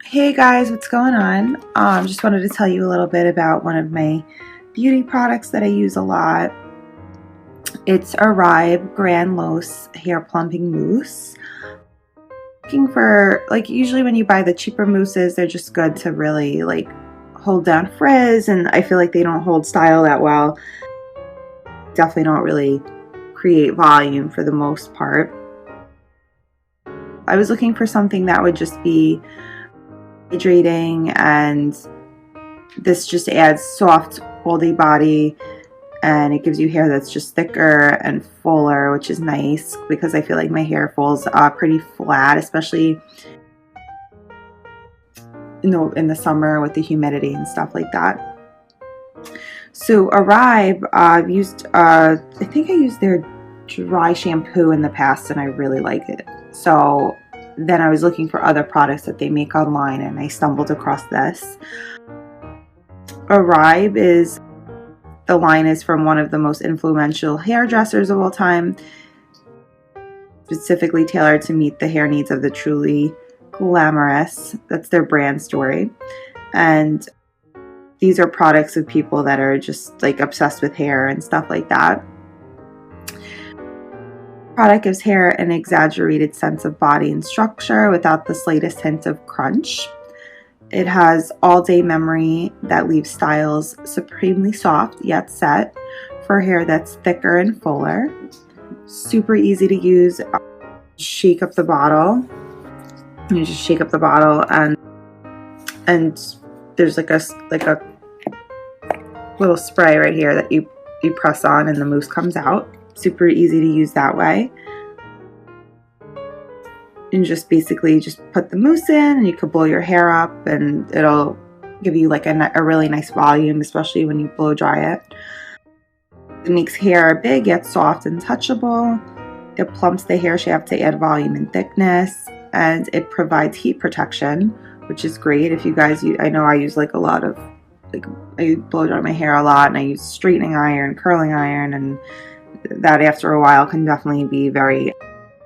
Hey guys, what's going on? Just wanted to tell you a little bit about one of my beauty products that I use a lot. It's Oribe Grandiose Hair Plumping Mousse. Looking for, usually when you buy the cheaper mousses, they're just good to really hold down frizz, and I feel like they don't hold style that well. Definitely don't really create volume for the most part. I was looking for something that would just be hydrating, and this just adds soft, holdy body, and it gives you hair that's just thicker and fuller, which is nice because I feel like my hair falls pretty flat, especially in the summer with the humidity and stuff like that. So Oribe, I've used I think I used their dry shampoo in the past and I really like it. So then I was looking for other products that they make online and I stumbled across this. Oribe the line is from one of the most influential hairdressers of all time, specifically tailored to meet the hair needs of the truly glamorous. That's their brand story. And these are products of people that are just obsessed with hair and stuff like that. Product gives hair an exaggerated sense of body and structure without the slightest hint of crunch. It has all-day memory that leaves styles supremely soft yet set for hair that's thicker and fuller. Super easy to use. Shake up the bottle. You just shake up the bottle, and there's like a little spray right here that you press on, and the mousse comes out. Super easy to use that way. And just basically put the mousse in, and you could blow your hair up, and it'll give you a really nice volume, especially when you blow dry it. It makes hair big yet soft and touchable. It plumps the hair shaft to add volume and thickness, and it provides heat protection, which is great. If you guys I know I use a lot of I blow dry my hair a lot, and I use straightening iron, curling iron, and that after a while can definitely be very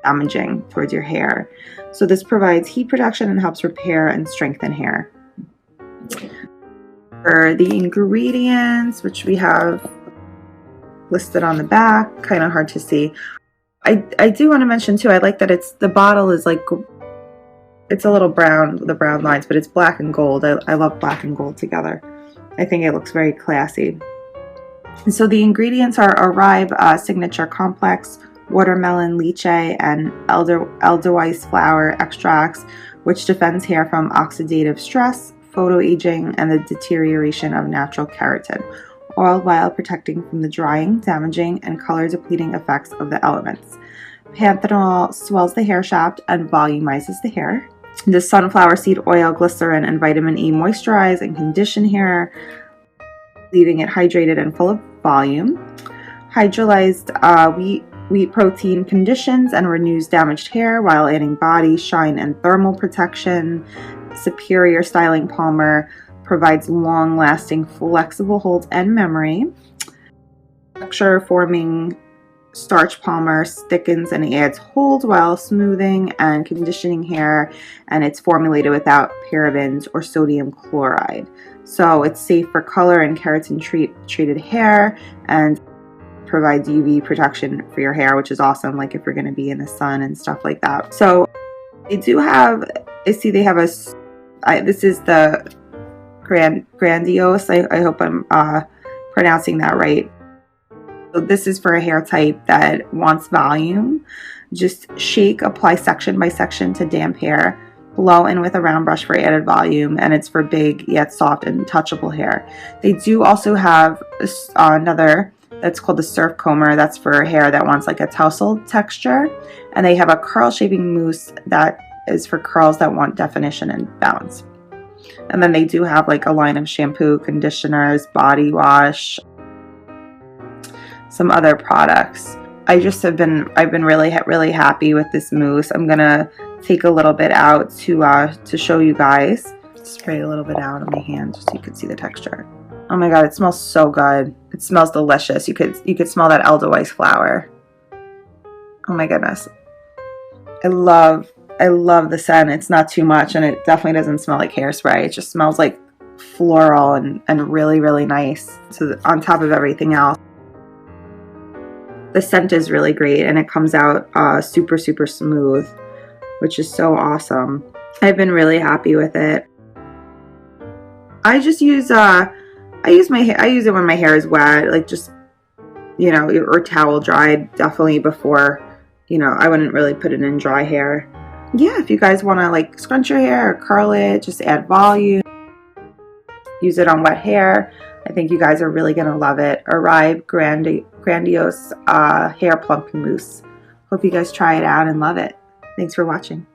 damaging towards your hair. So this provides heat protection and helps repair and strengthen hair. For the ingredients, which we have listed on the back, kind of hard to see. I do want to mention too, I like that the bottle is it's a little brown, the brown lines, but it's black and gold. I love black and gold together. I think it looks very classy. And so the ingredients are Oribe Signature Complex, watermelon lychee, and Edelweiss flower extracts, which defends hair from oxidative stress, photoaging, and the deterioration of natural keratin, all while protecting from the drying, damaging, and color-depleting effects of the elements. Panthenol swells the hair shaft and volumizes the hair. The sunflower seed oil, glycerin, and vitamin E moisturize and condition hair, leaving it hydrated and full of volume. Hydrolyzed wheat protein conditions and renews damaged hair while adding body, shine, and thermal protection. Superior Styling Palmer provides long-lasting, flexible hold and memory. Texture-forming starch palmer thickens and adds hold while smoothing and conditioning hair, and it's formulated without parabens or sodium chloride. So it's safe for color and keratin-treated hair, and provides UV protection for your hair, which is awesome, if you're going to be in the sun and stuff like that. So I see they have this is the Grandiose. I hope I'm pronouncing that right. So this is for a hair type that wants volume. Just shake, apply section by section to damp hair. Blow in with a round brush for added volume, and it's for big yet soft and touchable hair. They do also have another that's called the Surf Comber. That's for hair that wants a tousled texture. And they have a curl shaping mousse that is for curls that want definition and balance. And then they do have a line of shampoo, conditioners, body wash, some other products. I've been really happy with this mousse. I'm gonna take a little bit out to show you guys. Spray a little bit out on my hand just so you can see the texture. Oh my god, it smells so good. It smells delicious. You could smell that Edelweiss flower. Oh my goodness. I love I love the scent. It's not too much, and it definitely doesn't smell like hairspray. It just smells like floral and really, really nice. So on top of everything else, the scent is really great, and it comes out super, super smooth, which is so awesome. I've been really happy with it. I just use I use it when my hair is wet, like just, you know, or towel dried, definitely before, you know, I wouldn't really put it in dry hair. Yeah, if you guys want to like scrunch your hair or curl it, just add volume, use it on wet hair. I think you guys are really going to love it. Oribe Grandiose Hair Plumping Mousse. Hope you guys try it out and love it. Thanks for watching.